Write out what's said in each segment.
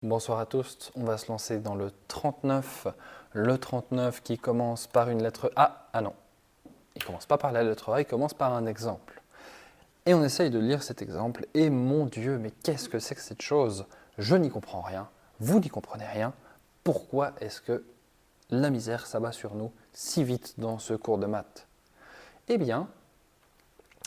Bonsoir à tous, on va se lancer dans le 39. Le 39 qui commence par une lettre A. Ah non, il ne commence pas par la lettre A, il commence par un exemple. Et on essaye de lire cet exemple, et mon Dieu, mais qu'est-ce que c'est que cette chose? Je n'y comprends rien, vous n'y comprenez rien. Pourquoi est-ce que la misère s'abat sur nous si vite dans ce cours de maths? Eh bien,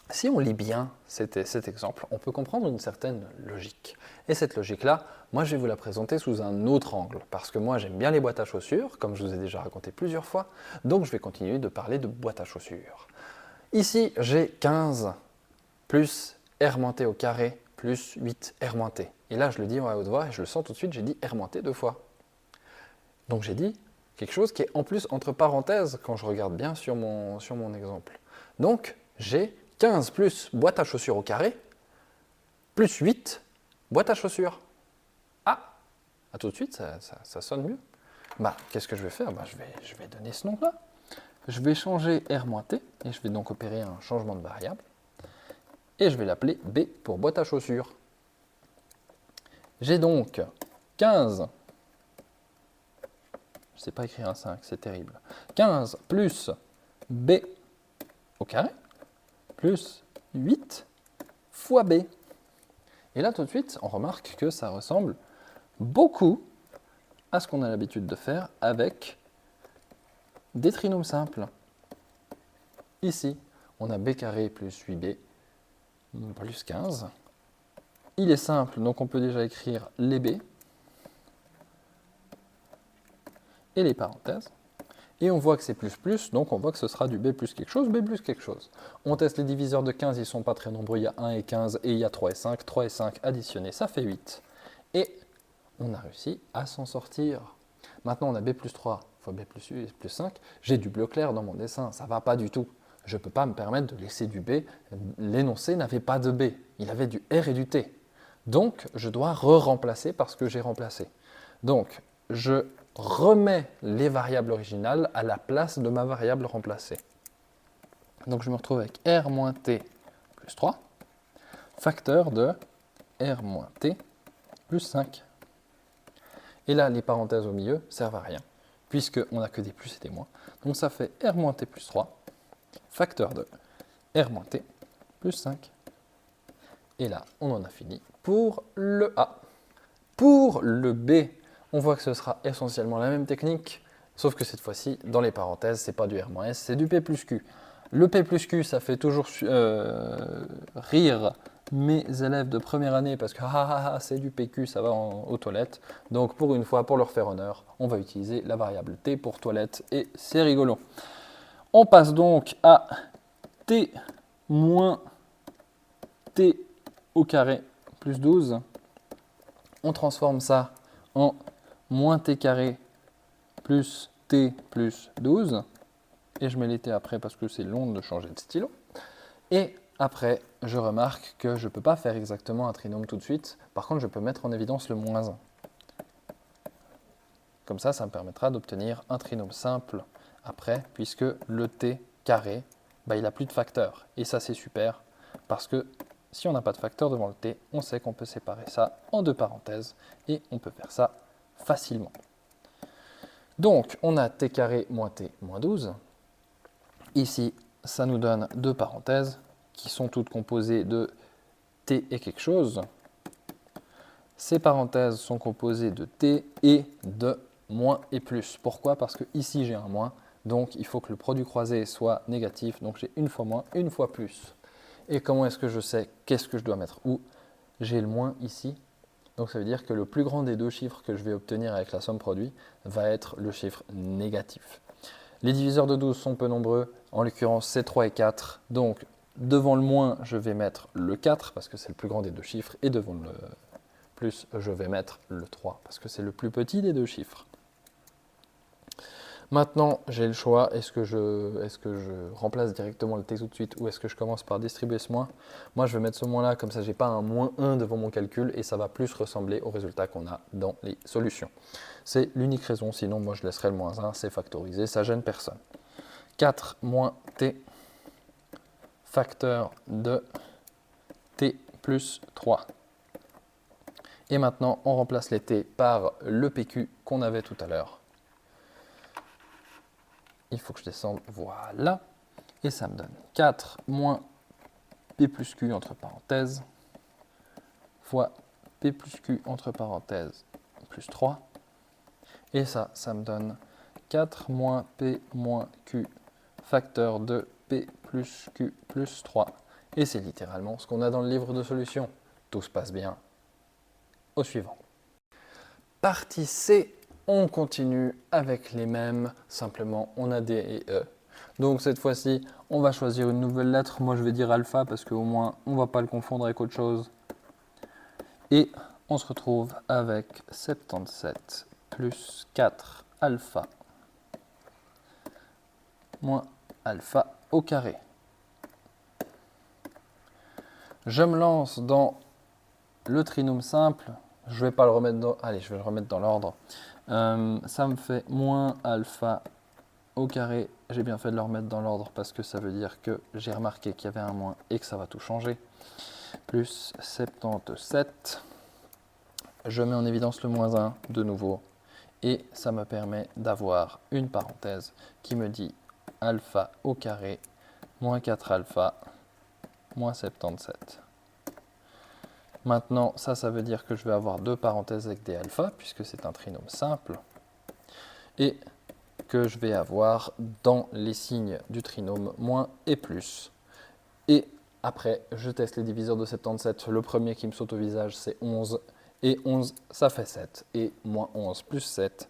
si on lit bien cet exemple, on peut comprendre une certaine logique. Et cette logique-là, moi je vais vous la présenter sous un autre angle, parce que moi j'aime bien les boîtes à chaussures, comme je vous ai déjà raconté plusieurs fois, donc je vais continuer de parler de boîtes à chaussures. Ici, j'ai 15 plus R-T au carré plus 8 R-T. Et là, je le dis à haute voix et je le sens tout de suite, j'ai dit R-T deux fois. Donc j'ai dit quelque chose qui est en plus entre parenthèses quand je regarde bien sur mon exemple. Donc j'ai 15 plus boîte à chaussures au carré, plus 8 boîte à chaussures. Ah, à tout de suite, ça sonne mieux. Bah, qu'est-ce que je vais faire? Je vais donner ce nom-là. Je vais changer R-T, et je vais donc opérer un changement de variable. Et je vais l'appeler B pour boîte à chaussures. J'ai donc 15, je ne sais pas écrire un 5, c'est terrible. 15 plus B au carré, plus 8 fois B. Et là, tout de suite, on remarque que ça ressemble beaucoup à ce qu'on a l'habitude de faire avec des trinômes simples. Ici, on a B carré plus 8B plus 15. Il est simple, donc on peut déjà écrire les B et les parenthèses. Et on voit que c'est plus, donc on voit que ce sera du B plus quelque chose, B plus quelque chose. On teste les diviseurs de 15, ils ne sont pas très nombreux, il y a 1 et 15 et il y a 3 et 5. 3 et 5 additionnés, ça fait 8. Et on a réussi à s'en sortir. Maintenant, on a B plus 3 fois B plus 8 plus 5. J'ai du bleu clair dans mon dessin, ça ne va pas du tout. Je ne peux pas me permettre de laisser du B. L'énoncé n'avait pas de B, il avait du R et du T. Donc, je dois re-remplacer parce que j'ai remplacé. Donc, je remets les variables originales à la place de ma variable remplacée. Donc, je me retrouve avec R moins T plus 3, facteur de R moins T plus 5. Et là, les parenthèses au milieu servent à rien, puisqu'on n'a que des plus et des moins. Donc, ça fait R moins T plus 3, facteur de R moins T plus 5. Et là, on en a fini pour le A. Pour le B, on voit que ce sera essentiellement la même technique, sauf que cette fois-ci, dans les parenthèses, c'est pas du R-S, c'est du P plus Q. Le P plus Q, ça fait toujours rire mes élèves de première année parce que c'est du PQ, ça va aux toilettes. Donc pour une fois, pour leur faire honneur, on va utiliser la variable T pour toilette et c'est rigolo. On passe donc à T moins T au carré plus 12. On transforme ça en moins t carré plus t plus 12. Et je mets les t après parce que c'est long de changer de stylo. Et après, je remarque que je ne peux pas faire exactement un trinôme tout de suite. Par contre, je peux mettre en évidence le moins 1. Comme ça me permettra d'obtenir un trinôme simple après, puisque le t carré, il n'a plus de facteur. Et ça, c'est super, parce que si on n'a pas de facteur devant le t, on sait qu'on peut séparer ça en deux parenthèses, et on peut faire ça facilement. Donc, on a t carré moins t moins 12. Ici, ça nous donne deux parenthèses, qui sont toutes composées de t et quelque chose. Ces parenthèses sont composées de t et de moins et plus. Pourquoi? Parce que ici j'ai un moins, donc il faut que le produit croisé soit négatif, donc j'ai une fois moins, une fois plus. Et comment est-ce que je sais qu'est-ce que je dois mettre où? J'ai le moins ici, donc ça veut dire que le plus grand des deux chiffres que je vais obtenir avec la somme produit va être le chiffre négatif. Les diviseurs de 12 sont peu nombreux, en l'occurrence c'est 3 et 4, donc devant le moins je vais mettre le 4 parce que c'est le plus grand des deux chiffres, et devant le plus je vais mettre le 3 parce que c'est le plus petit des deux chiffres. Maintenant, j'ai le choix, est-ce que je remplace directement le t tout de suite ou est-ce que je commence par distribuer ce moins? Moi, je vais mettre ce moins-là, comme ça, je n'ai pas un moins 1 devant mon calcul et ça va plus ressembler au résultat qu'on a dans les solutions. C'est l'unique raison, sinon moi je laisserai le moins 1, c'est factorisé, ça gêne personne. 4 moins t, facteur de t plus 3. Et maintenant, on remplace les t par le PQ qu'on avait tout à l'heure. Il faut que je descende, voilà. Et ça me donne 4 moins P plus Q entre parenthèses, fois P plus Q entre parenthèses, plus 3. Et ça me donne 4 moins P moins Q facteur de P plus Q plus 3. Et c'est littéralement ce qu'on a dans le livre de solution. Tout se passe bien. Au suivant. Partie C, on continue avec les mêmes, simplement on a D et E. Donc cette fois-ci, on va choisir une nouvelle lettre. Moi je vais dire alpha parce qu'au moins on ne va pas le confondre avec autre chose. Et on se retrouve avec 77 plus 4 alpha moins alpha au carré. Je me lance dans le trinôme simple. Je vais pas le remettre dans... Allez, je vais le remettre dans l'ordre. Ça me fait moins alpha au carré. J'ai bien fait de le remettre dans l'ordre parce que ça veut dire que j'ai remarqué qu'il y avait un moins et que ça va tout changer. Plus 77. Je mets en évidence le moins 1 de nouveau. Et ça me permet d'avoir une parenthèse qui me dit alpha au carré moins 4 alpha moins 77. Maintenant, ça veut dire que je vais avoir deux parenthèses avec des alphas, puisque c'est un trinôme simple, et que je vais avoir dans les signes du trinôme moins et plus. Et après, je teste les diviseurs de 77. Le premier qui me saute au visage, c'est 11, et 11, ça fait 7, et moins 11 plus 7,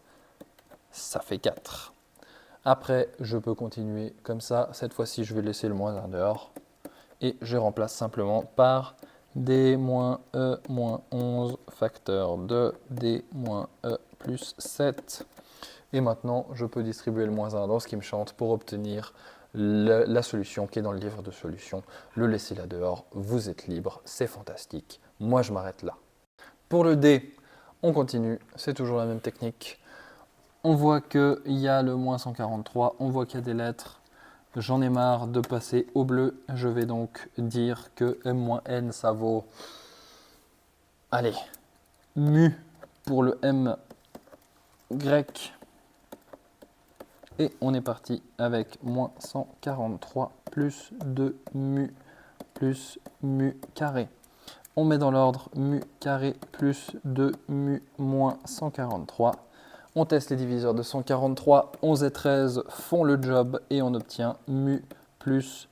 ça fait 4. Après, je peux continuer comme ça. Cette fois-ci, je vais laisser le moins 1 dehors, et je remplace simplement par D moins E moins 11 facteur de D moins E plus 7. Et maintenant, je peux distribuer le moins 1 dans ce qui me chante pour obtenir la solution qui est dans le livre de solution. Le laisser là dehors, vous êtes libre, c'est fantastique. Moi, je m'arrête là. Pour le D, on continue, c'est toujours la même technique. On voit qu'il y a le moins 143, on voit qu'il y a des lettres. J'en ai marre de passer au bleu. Je vais donc dire que M-N, ça vaut... Allez, mu pour le M grec. Et on est parti avec moins 143 plus 2 mu plus mu carré. On met dans l'ordre mu carré plus 2 mu moins 143. On teste les diviseurs de 143, 11 et 13 font le job et on obtient mu plus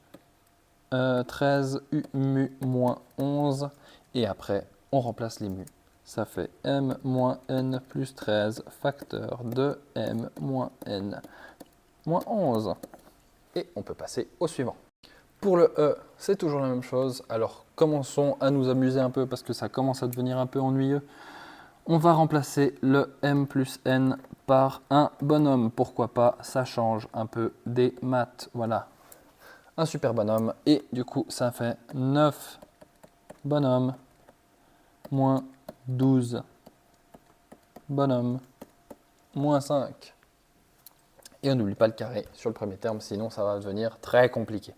13 u mu moins 11. Et après, on remplace les mu. Ça fait m moins n plus 13 facteur de m moins n moins 11. Et on peut passer au suivant. Pour le E, c'est toujours la même chose. Alors, commençons à nous amuser un peu parce que ça commence à devenir un peu ennuyeux. On va remplacer le m plus n par un bonhomme. Pourquoi pas, ça change un peu des maths. Voilà, un super bonhomme. Et du coup, ça fait 9 bonhommes moins 12 bonhommes moins 5. Et on n'oublie pas le carré sur le premier terme, sinon ça va devenir très compliqué.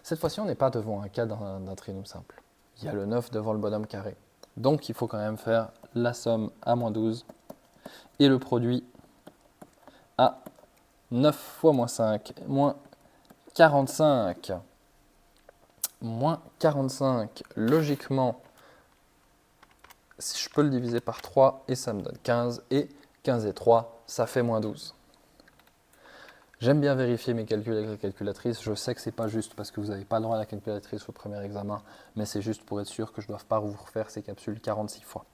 Cette fois-ci, on n'est pas devant un cas d'un trinôme simple. Il y a le 9 devant le bonhomme carré. Donc, il faut quand même faire la somme à moins 12 et le produit à 9 fois moins 5, moins 45. Moins 45, logiquement, si je peux le diviser par 3 et ça me donne 15. Et 15 et 3, ça fait moins 12. J'aime bien vérifier mes calculs avec la calculatrice. Je sais que ce n'est pas juste parce que vous n'avez pas le droit à la calculatrice au premier examen, mais c'est juste pour être sûr que je ne doive pas vous refaire ces capsules 46 fois.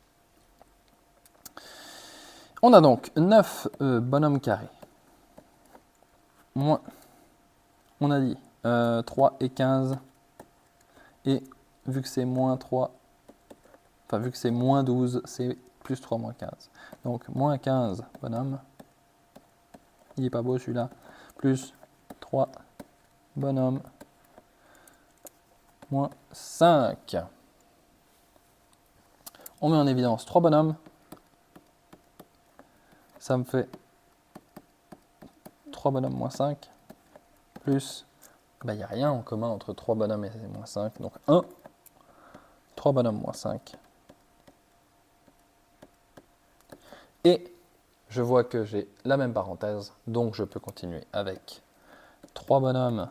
On a donc 9 bonhommes carrés. Moins, on a dit 3 et 15. Et vu que c'est moins 3, enfin vu que c'est moins 12, c'est plus 3 moins 15. Donc moins 15 bonhommes. Il n'est pas beau celui-là. Plus 3 bonhommes, moins 5. On met en évidence 3 bonhommes. Ça me fait 3 bonhommes moins 5. Plus, il n'y a rien en commun entre 3 bonhommes et moins 5. Donc 1, 3 bonhommes moins 5. Et je vois que j'ai la même parenthèse, donc je peux continuer avec 3 bonhommes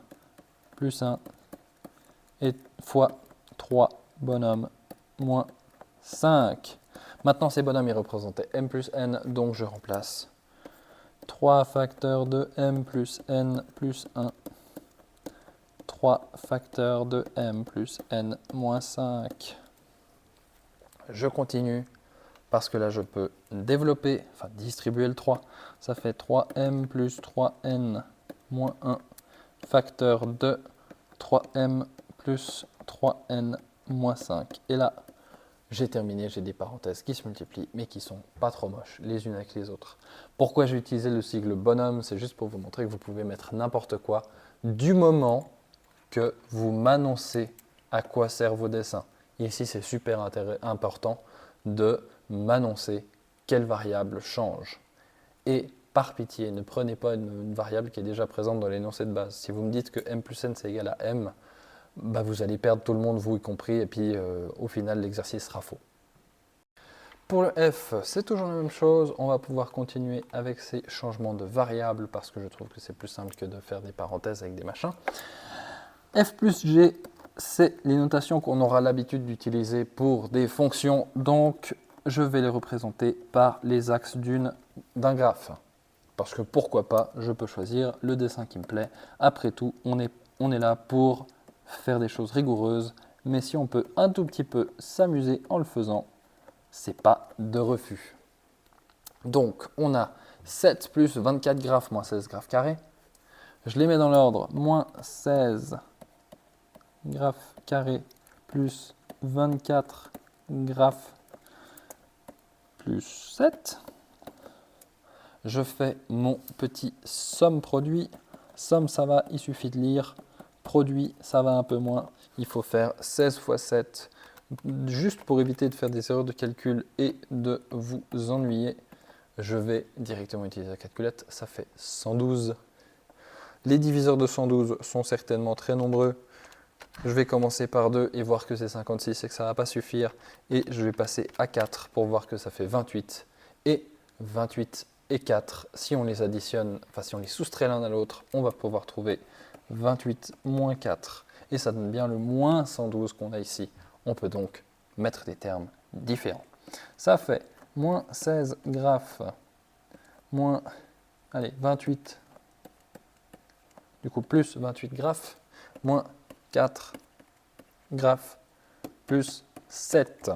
plus 1 et fois 3 bonhommes moins 5. Maintenant, ces bonhommes, ils représentaient m plus n, donc je remplace 3 facteurs de m plus n plus 1, 3 facteurs de m plus n moins 5. Je continue parce que là, je peux développer, enfin distribuer le 3. Ça fait 3m plus 3n moins 1 facteur de 3m plus 3n moins 5. Et là, j'ai terminé, j'ai des parenthèses qui se multiplient, mais qui sont pas trop moches les unes avec les autres. Pourquoi j'ai utilisé le sigle bonhomme? C'est juste pour vous montrer que vous pouvez mettre n'importe quoi du moment que vous m'annoncez à quoi servent vos dessins. Ici, c'est super important de m'annoncer quelle variable change. Et par pitié, ne prenez pas une variable qui est déjà présente dans l'énoncé de base. Si vous me dites que m plus n c'est égal à m, bah vous allez perdre tout le monde, vous y compris, et puis au final, l'exercice sera faux. Pour le f, c'est toujours la même chose. On va pouvoir continuer avec ces changements de variables parce que je trouve que c'est plus simple que de faire des parenthèses avec des machins. F plus g, c'est les notations qu'on aura l'habitude d'utiliser pour des fonctions, donc je vais les représenter par les axes d'un graphe. Parce que pourquoi pas, je peux choisir le dessin qui me plaît. Après tout, on est là pour faire des choses rigoureuses, mais si on peut un tout petit peu s'amuser en le faisant, c'est pas de refus. Donc, on a 7 plus 24 graphes moins 16 graphes carrés. Je les mets dans l'ordre, moins 16 graphes carrés plus 24 graphes plus 7. Je fais mon petit somme-produit. Somme, ça va, il suffit de lire. Produit, ça va un peu moins. Il faut faire 16 fois 7, juste pour éviter de faire des erreurs de calcul et de vous ennuyer. Je vais directement utiliser la calculette, ça fait 112. Les diviseurs de 112 sont certainement très nombreux. Je vais commencer par 2 et voir que c'est 56 et que ça ne va pas suffire. Et je vais passer à 4 pour voir que ça fait 28. Et 28 et 4, si on les additionne, enfin si on les soustrait l'un à l'autre, on va pouvoir trouver 28 moins 4. Et ça donne bien le moins 112 qu'on a ici. On peut donc mettre des termes différents. Ça fait moins 16 graphes, moins 28, du coup plus 28 graphes, moins 4 graphes, plus 7.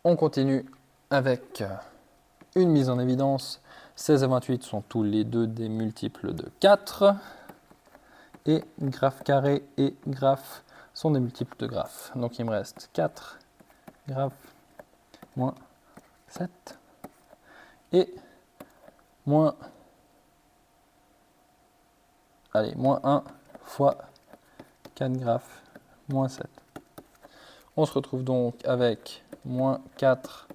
On continue avec une mise en évidence. 16 et 28 sont tous les deux des multiples de 4. Et graphe carré et graphe sont des multiples de graphes. Donc il me reste 4 graphes moins 7 et moins 1 fois 4 graphes moins 7. On se retrouve donc avec moins 4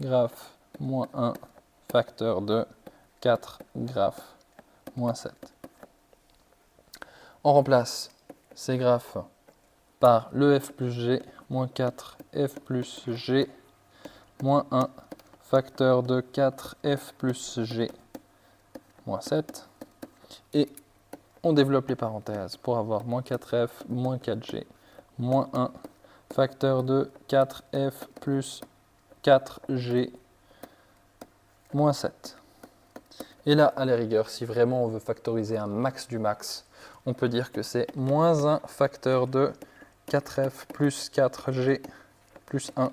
graphes moins 1 facteur de 4 graphes moins 7. On remplace ces graphes par le f plus g moins 4 f plus g moins 1 facteur de 4 f plus g moins 7. Et on développe les parenthèses pour avoir moins 4f moins 4g moins 1 facteur de 4f plus 4g moins 7. Et là, à la rigueur, si vraiment on veut factoriser un max du max, on peut dire que c'est moins 1 facteur de 4f plus 4g plus 1,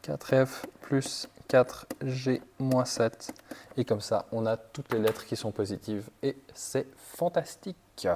4f plus 4g moins 7. Et comme ça, on a toutes les lettres qui sont positives et c'est fantastique.